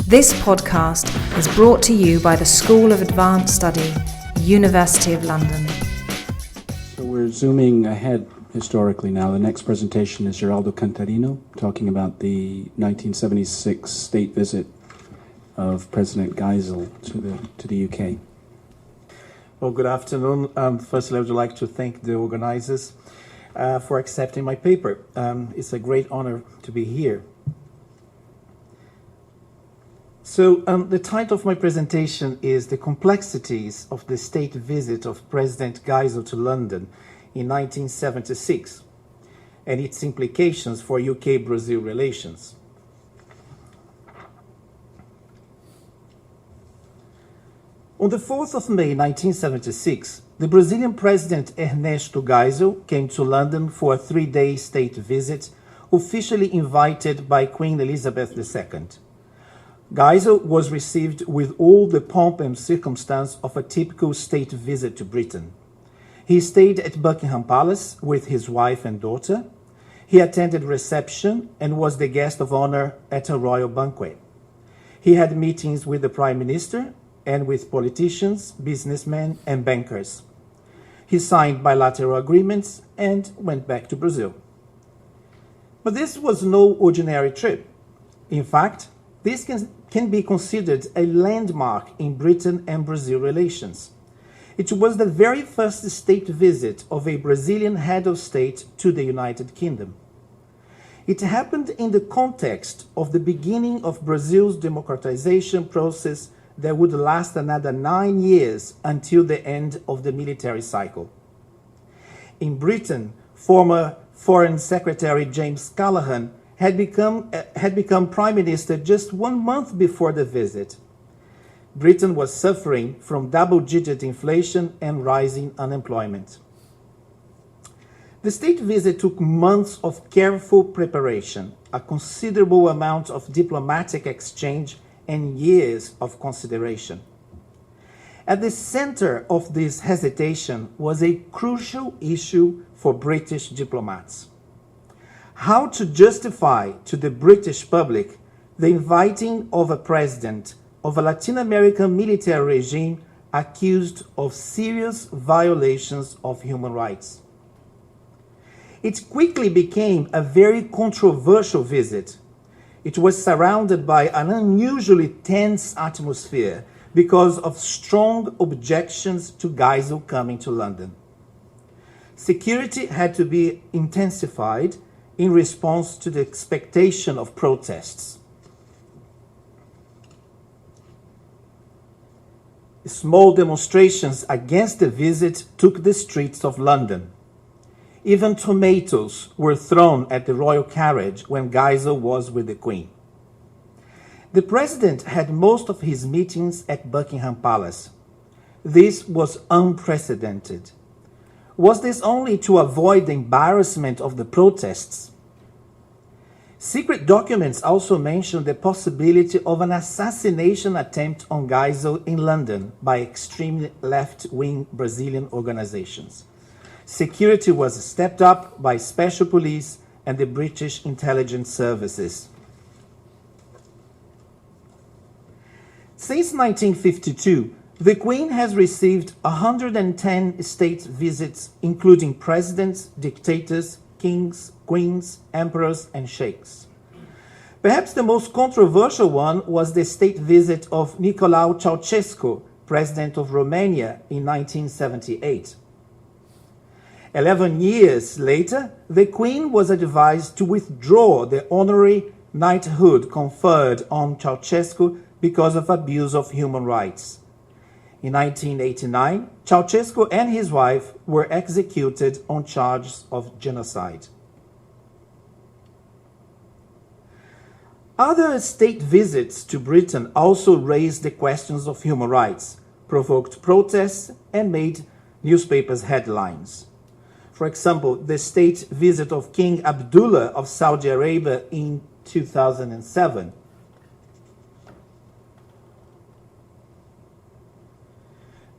This podcast is brought to you by the School of Advanced Study, University of London. So we're zooming ahead historically now. The next presentation is Geraldo Cantarino, talking about the 1976 state visit of President Geisel to the UK. Well, good afternoon. Firstly, I would like to thank the organizers for accepting my paper. It's a great honor to be here. So the title of my presentation is The Complexities of the State Visit of President Geisel to London in 1976 and its implications for UK-Brazil relations. On the 4th of May 1976, the Brazilian President Ernesto Geisel came to London for a 3-day state visit, officially invited by Queen Elizabeth II. Geisel was received with all the pomp and circumstance of a typical state visit to Britain. He stayed at Buckingham Palace with his wife and daughter. He attended reception and was the guest of honor at a royal banquet. He had meetings with the Prime Minister and with politicians, businessmen, and bankers. He signed bilateral agreements and went back to Brazil. But this was no ordinary trip. In fact, this can be considered a landmark in Britain and Brazil relations. It was the very first state visit of a Brazilian head of state to the United Kingdom. It happened in the context of the beginning of Brazil's democratization process that would last another 9 years until the end of the military cycle. In Britain, former Foreign Secretary James Callaghan had become Prime Minister just 1 month before the visit. Britain was suffering from double-digit inflation and rising unemployment. The state visit took months of careful preparation, a considerable amount of diplomatic exchange, and years of consideration. At the center of this hesitation was a crucial issue for British diplomats: how to justify to the British public the inviting of a president of a Latin American military regime accused of serious violations of human rights. It quickly became a very controversial visit. It was surrounded by an unusually tense atmosphere because of strong objections to Geisel coming to London. Security had to be intensified in response to the expectation of protests. Small demonstrations against the visit took the streets of London. Even tomatoes were thrown at the royal carriage when Geisel was with the Queen. The President had most of his meetings at Buckingham Palace. This was unprecedented. Was this only to avoid the embarrassment of the protests? Secret documents also mentioned the possibility of an assassination attempt on Geisel in London by extreme left-wing Brazilian organizations. Security was stepped up by special police and the British intelligence services. Since 1952, the Queen has received 110 state visits, including presidents, dictators, kings, queens, emperors, and sheikhs. Perhaps the most controversial one was the state visit of Nicolae Ceausescu, president of Romania, in 1978. 11 years later, the Queen was advised to withdraw the honorary knighthood conferred on Ceausescu because of abuse of human rights. In 1989, Ceausescu and his wife were executed on charges of genocide. Other state visits to Britain also raised the questions of human rights, provoked protests, and made newspapers' headlines. For example, the state visit of King Abdullah of Saudi Arabia in 2007.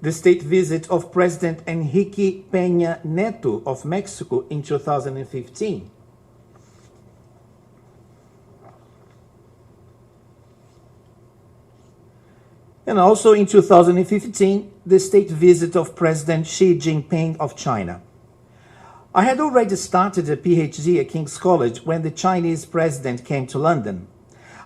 The state visit of President Enrique Peña Nieto of Mexico in 2015. And also in 2015, the state visit of President Xi Jinping of China. I had already started a PhD at King's College when the Chinese president came to London.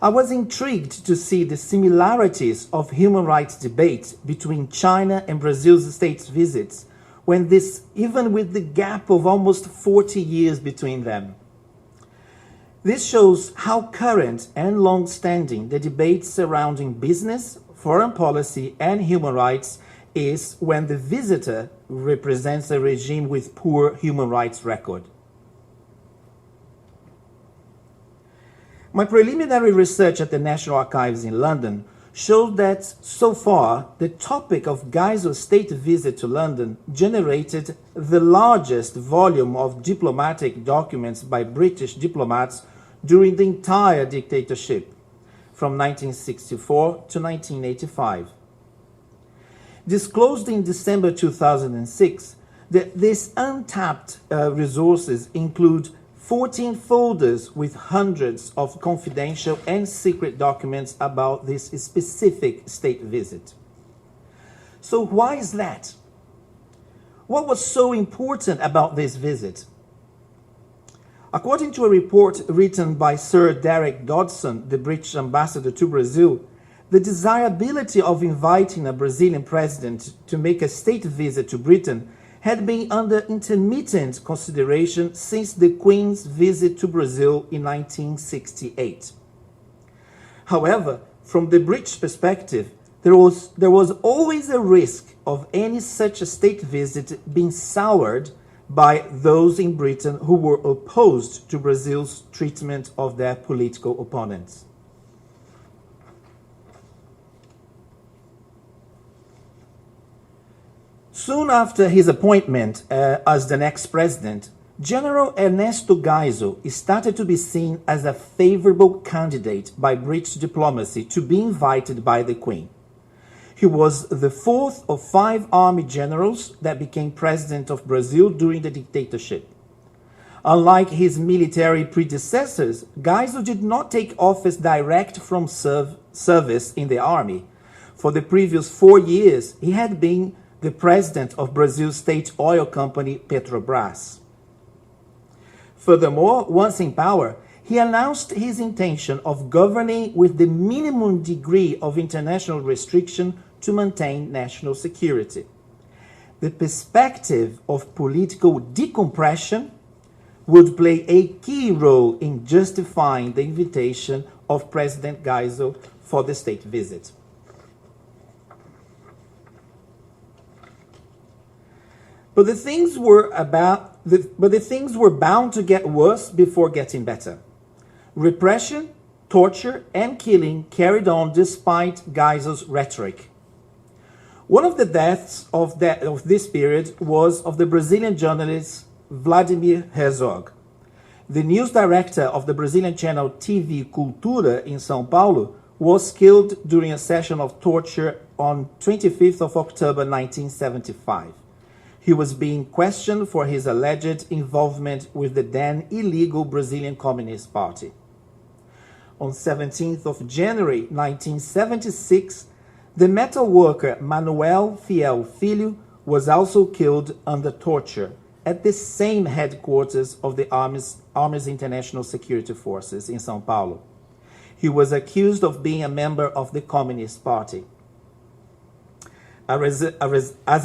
I was intrigued to see the similarities of human rights debate between China and Brazil's state visits, even with the gap of almost 40 years between them. This shows how current and long-standing the debate surrounding business, foreign policy, and human rights is when the visitor represents a regime with poor human rights record. My preliminary research at the National Archives in London showed that, so far, the topic of Geisel's state visit to London generated the largest volume of diplomatic documents by British diplomats during the entire dictatorship, from 1964 to 1985. Disclosed in December 2006, these untapped resources include 14 folders with hundreds of confidential and secret documents about this specific state visit. So why is that? What was so important about this visit? According to a report written by Sir Derek Dodson, the British ambassador to Brazil, the desirability of inviting a Brazilian president to make a state visit to Britain had been under intermittent consideration since the Queen's visit to Brazil in 1968. However, from the British perspective, there was always a risk of any such a state visit being soured by those in Britain who were opposed to Brazil's treatment of their political opponents. Soon after his appointment as the next president, General Ernesto Geisel started to be seen as a favorable candidate by British diplomacy to be invited by the Queen. He was the fourth of 5 army generals that became president of Brazil during the dictatorship. Unlike his military predecessors, Geisel did not take office direct from service in the army. For the previous 4 years, he had been the president of Brazil's state oil company Petrobras. Furthermore, once in power, he announced his intention of governing with the minimum degree of international restriction to maintain national security. The perspective of political decompression would play a key role in justifying the invitation of President Geisel for the state visit. But the things were bound to get worse before getting better. Repression, torture, and killing carried on despite Geisel's rhetoric. One of the deaths of this period was of the Brazilian journalist Vladimir Herzog. The news director of the Brazilian channel TV Cultura in São Paulo was killed during a session of torture on 25th of October 1975. He was being questioned for his alleged involvement with the then illegal Brazilian Communist Party. On 17th of January 1976, the metal worker Manuel Fiel Filho was also killed under torture at the same headquarters of the Army's International Security Forces in São Paulo. He was accused of being a member of the Communist Party. As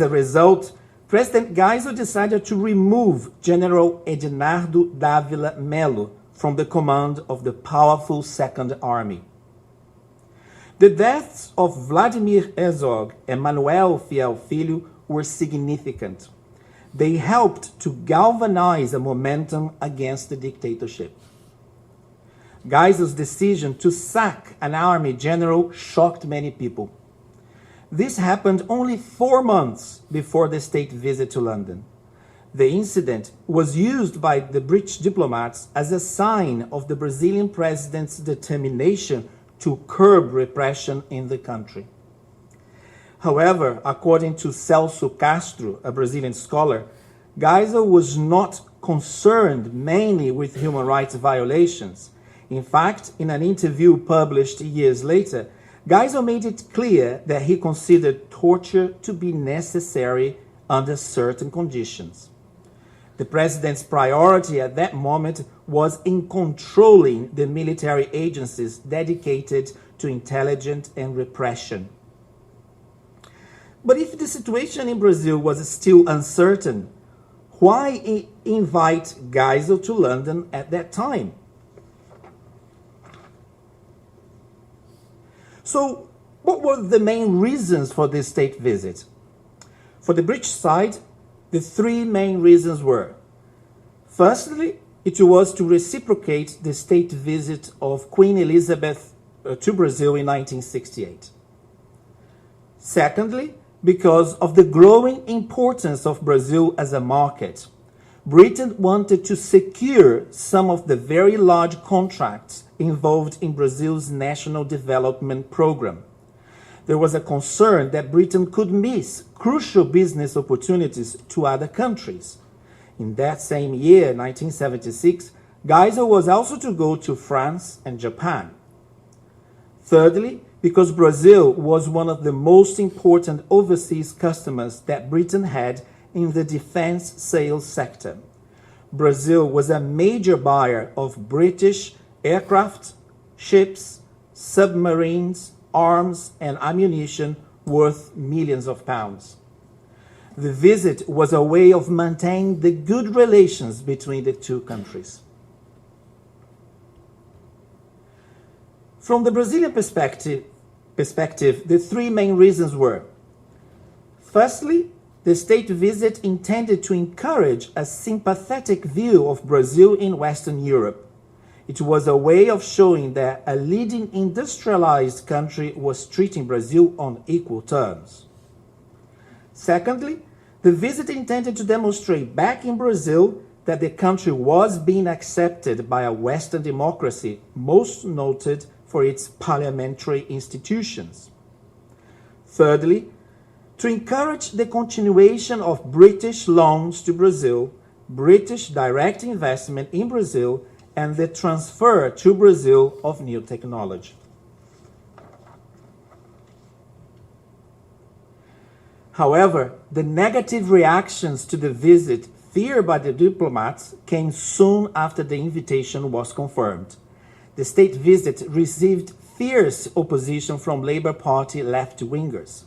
a result, President Geisel decided to remove General Edinardo Dávila Melo from the command of the powerful Second Army. The deaths of Vladimir Herzog and Manuel Fiel Filho were significant. They helped to galvanize a momentum against the dictatorship. Geisel's decision to sack an army general shocked many people. This happened only 4 months before the state visit to London. The incident was used by the British diplomats as a sign of the Brazilian president's determination to curb repression in the country. However, according to Celso Castro, a Brazilian scholar, Geisel was not concerned mainly with human rights violations. In fact, in an interview published years later, Geisel made it clear that he considered torture to be necessary under certain conditions. The president's priority at that moment was in controlling the military agencies dedicated to intelligence and repression. But if the situation in Brazil was still uncertain, why invite Geisel to London at that time? So, what were the main reasons for this state visit? For the British side, the three main reasons were: firstly, it was to reciprocate the state visit of Queen Elizabeth to Brazil in 1968. Secondly, because of the growing importance of Brazil as a market. Britain wanted to secure some of the very large contracts involved in Brazil's national development program. There was a concern that Britain could miss crucial business opportunities to other countries. In that same year, 1976, Geisel was also to go to France and Japan. Thirdly, because Brazil was one of the most important overseas customers that Britain had in the defense sales sector. Brazil was a major buyer of British aircraft, ships, submarines, arms, and ammunition worth millions of pounds. The visit was a way of maintaining the good relations between the two countries. From the Brazilian perspective, the three main reasons were: firstly, the state visit intended to encourage a sympathetic view of Brazil in Western Europe. It was a way of showing that a leading industrialized country was treating Brazil on equal terms. Secondly, the visit intended to demonstrate back in Brazil that the country was being accepted by a Western democracy, most noted for its parliamentary institutions. Thirdly, to encourage the continuation of British loans to Brazil, British direct investment in Brazil, and the transfer to Brazil of new technology. However, the negative reactions to the visit feared by the diplomats came soon after the invitation was confirmed. The state visit received fierce opposition from Labour Party left-wingers.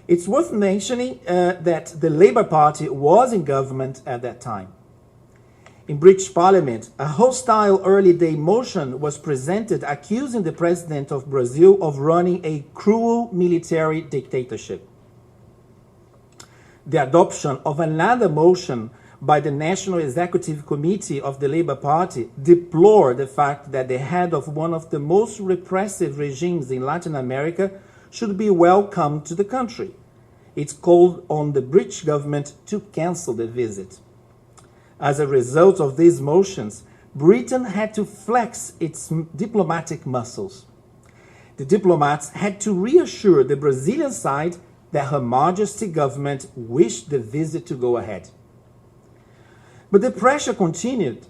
It's worth mentioning that the Labour Party was in government at that time. In British Parliament, a hostile early-day motion was presented accusing the President of Brazil of running a cruel military dictatorship. The adoption of another motion by the National Executive Committee of the Labour Party deplored the fact that the head of one of the most repressive regimes in Latin America should be welcomed to the country. It called on the British government to cancel the visit. As a result of these motions, Britain had to flex its diplomatic muscles. The diplomats had to reassure the Brazilian side that Her Majesty government wished the visit to go ahead. But the pressure continued.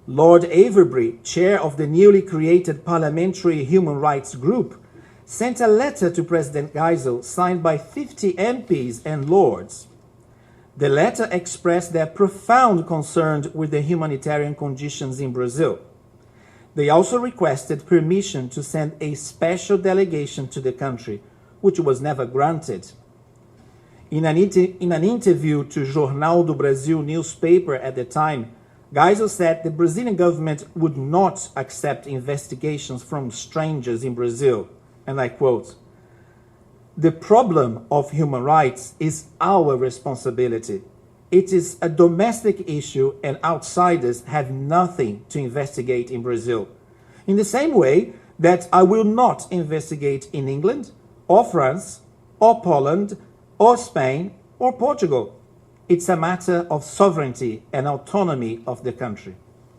Lord Avebury, chair of the newly created Parliamentary Human Rights Group, sent a letter to President Geisel signed by 50 MPs and lords. The letter expressed their profound concern with the humanitarian conditions in Brazil. They also requested permission to send a special delegation to the country, which was never granted. In an interview to Jornal do Brasil newspaper at the time, Geisel said the Brazilian government would not accept investigations from strangers in Brazil, and I quote, "The problem of human rights is our responsibility. It is a domestic issue and outsiders have nothing to investigate in Brazil. In the same way that I will not investigate in England, or France, or Poland, or Spain, or Portugal. It's a matter of sovereignty and autonomy of the country."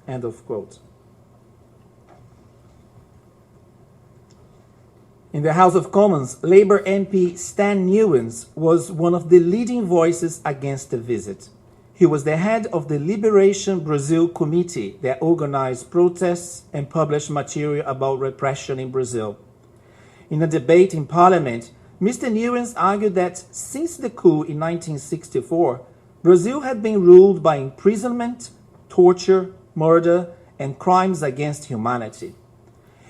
End of quote. In the House of Commons, Labour MP Stan Newens was one of the leading voices against the visit. He was the head of the Liberation Brazil Committee that organized protests and published material about repression in Brazil. In a debate in Parliament, Mr. Newens argued that since the coup in 1964, Brazil had been ruled by imprisonment, torture, murder, and crimes against humanity.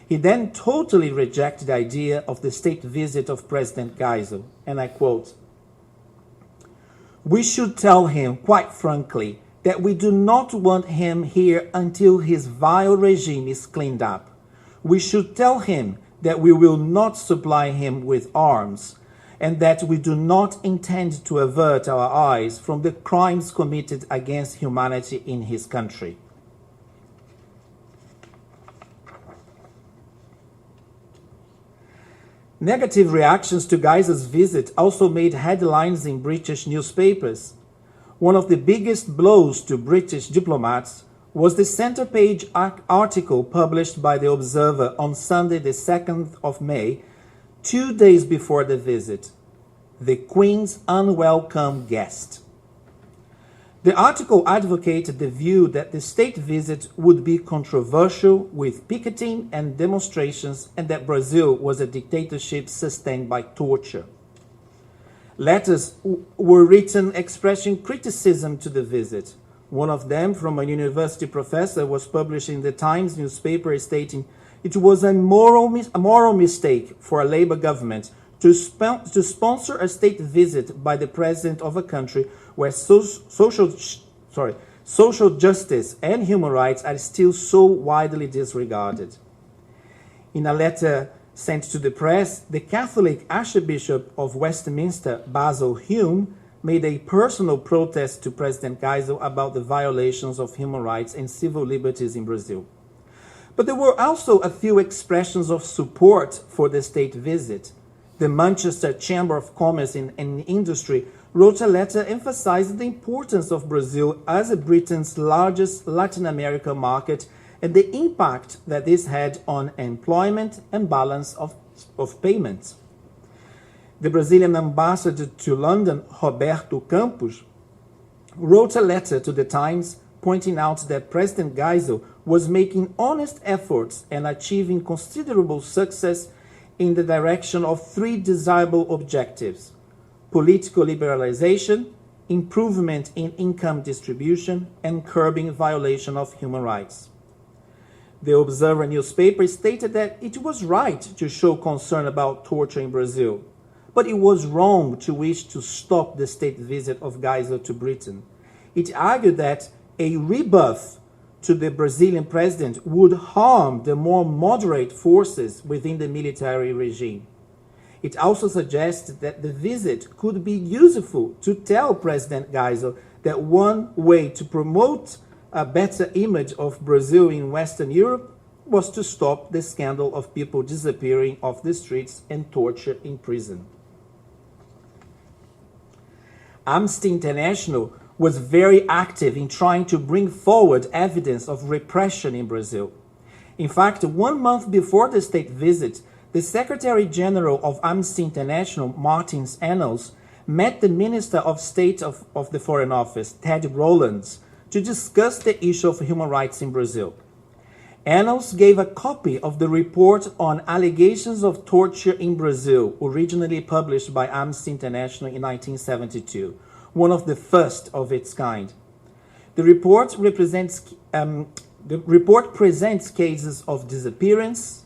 He then totally rejected the idea of the state visit of President Geisel, and I quote, "We should tell him, quite frankly, that we do not want him here until his vile regime is cleaned up. We should tell him that we will not supply him with arms, and that we do not intend to avert our eyes from the crimes committed against humanity in his country." Negative reactions to Geisel's visit also made headlines in British newspapers. One of the biggest blows to British diplomats was the center page article published by The Observer on Sunday the 2nd of May, 2 days before the visit, "The Queen's Unwelcome Guest." The article advocated the view that the state visit would be controversial with picketing and demonstrations, and that Brazil was a dictatorship sustained by torture. Letters were written expressing criticism to the visit. One of them, from a university professor, was published in the Times newspaper stating it was a moral mistake for a Labour government to sponsor a state visit by the president of a country where social justice and human rights are still so widely disregarded. In a letter sent to the press, the Catholic Archbishop of Westminster, Basil Hume, made a personal protest to President Geisel about the violations of human rights and civil liberties in Brazil. But there were also a few expressions of support for the state visit. The Manchester Chamber of Commerce and Industry wrote a letter emphasizing the importance of Brazil as Britain's largest Latin American market and the impact that this had on employment and balance of payments. The Brazilian ambassador to London, Roberto Campos, wrote a letter to the Times pointing out that President Geisel was making honest efforts and achieving considerable success in the direction of 3 desirable objectives: political liberalization, improvement in income distribution, and curbing violation of human rights. The Observer newspaper stated that it was right to show concern about torture in Brazil, but it was wrong to wish to stop the state visit of Geisel to Britain. It argued that a rebuff to the Brazilian president would harm the more moderate forces within the military regime. It also suggested that the visit could be useful to tell President Geisel that one way to promote a better image of Brazil in Western Europe was to stop the scandal of people disappearing off the streets and torture in prison. Amnesty International was very active in trying to bring forward evidence of repression in Brazil. In fact, 1 month before the state visit, the Secretary General of Amnesty International, Martin Ennals, met the Minister of State of the Foreign Office, Ted Rowlands, to discuss the issue of human rights in Brazil. Ennals gave a copy of the report on allegations of torture in Brazil, originally published by Amnesty International in 1972, one of the first of its kind. The report presents cases of disappearance,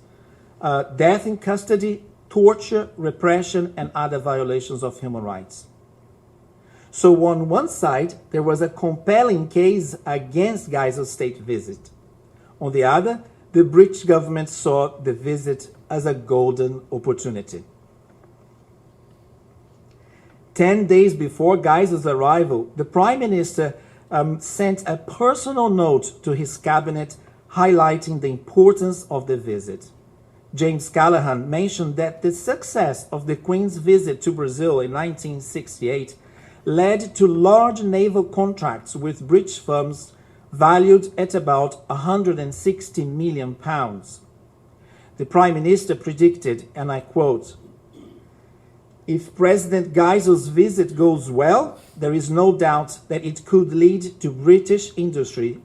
death in custody, torture, repression, and other violations of human rights. So on one side, there was a compelling case against Geisel's state visit. On the other, the British government saw the visit as a golden opportunity. 10 days before Geisel's arrival, the Prime Minister sent a personal note to his cabinet highlighting the importance of the visit. James Callaghan mentioned that the success of the Queen's visit to Brazil in 1968 led to large naval contracts with British firms valued at about £160 million. The Prime Minister predicted, and I quote, "If President Geisel's visit goes well, there is no doubt that it could lead to British industry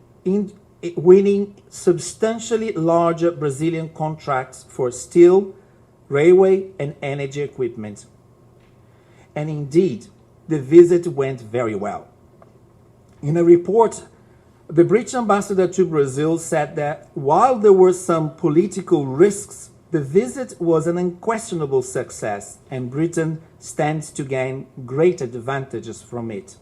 winning substantially larger Brazilian contracts for steel, railway and energy equipment. And indeed, the visit went very well. In a report, the British ambassador to Brazil said that while there were some political risks, the visit was an unquestionable success and Britain stands to gain great advantages from it.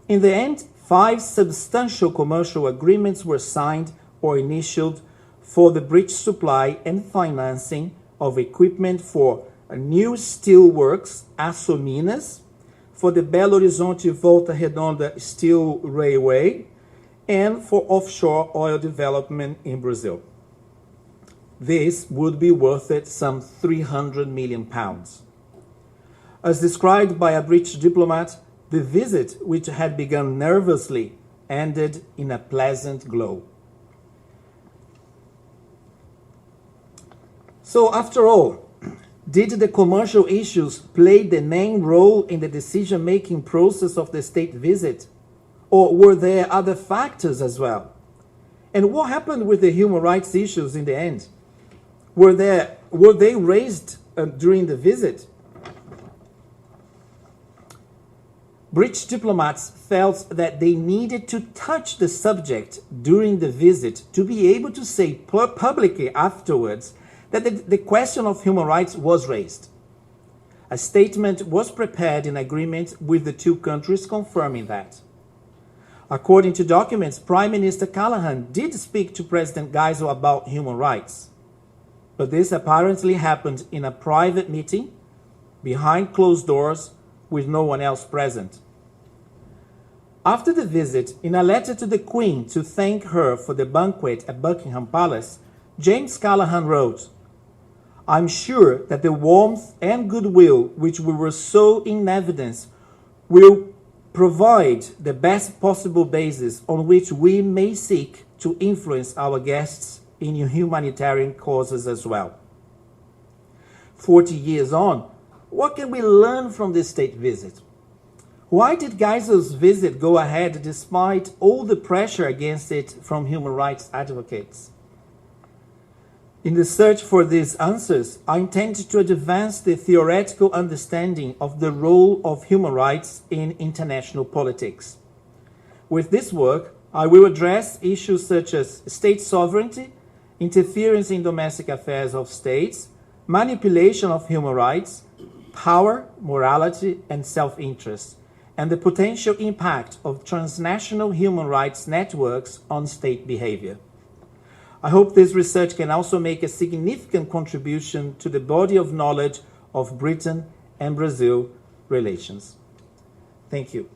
In the end, 5 substantial commercial agreements were signed or initialed for the British supply and financing of equipment for new steel works, Aço Minas, for the Belo Horizonte Volta Redonda Steel Railway, and for offshore oil development in Brazil. This would be worth it some £300 million. As described by a British diplomat, the visit, which had begun nervously, ended in a pleasant glow. So after all, did the commercial issues play the main role in the decision-making process of the state visit? Or were there other factors as well? And what happened with the human rights issues in the end? Were they raised during the visit? British diplomats felt that they needed to touch the subject during the visit to be able to say publicly afterwards that the question of human rights was raised. A statement was prepared in agreement with the 2 countries confirming that. According to documents, Prime Minister Callaghan did speak to President Geisel about human rights, but this apparently happened in a private meeting behind closed doors with no one else present. After the visit, in a letter to the Queen to thank her for the banquet at Buckingham Palace, James Callaghan wrote, "I'm sure that the warmth and goodwill which we were so in evidence will provide the best possible basis on which we may seek to influence our guests in humanitarian causes as well." 40 years on, what can we learn from this state visit? Why did Geisel's visit go ahead despite all the pressure against it from human rights advocates? In the search for these answers, I intend to advance the theoretical understanding of the role of human rights in international politics. With this work, I will address issues such as state sovereignty, interference in domestic affairs of states, manipulation of human rights, power, morality, and self-interest, and the potential impact of transnational human rights networks on state behavior. I hope this research can also make a significant contribution to the body of knowledge of Britain and Brazil relations. Thank you.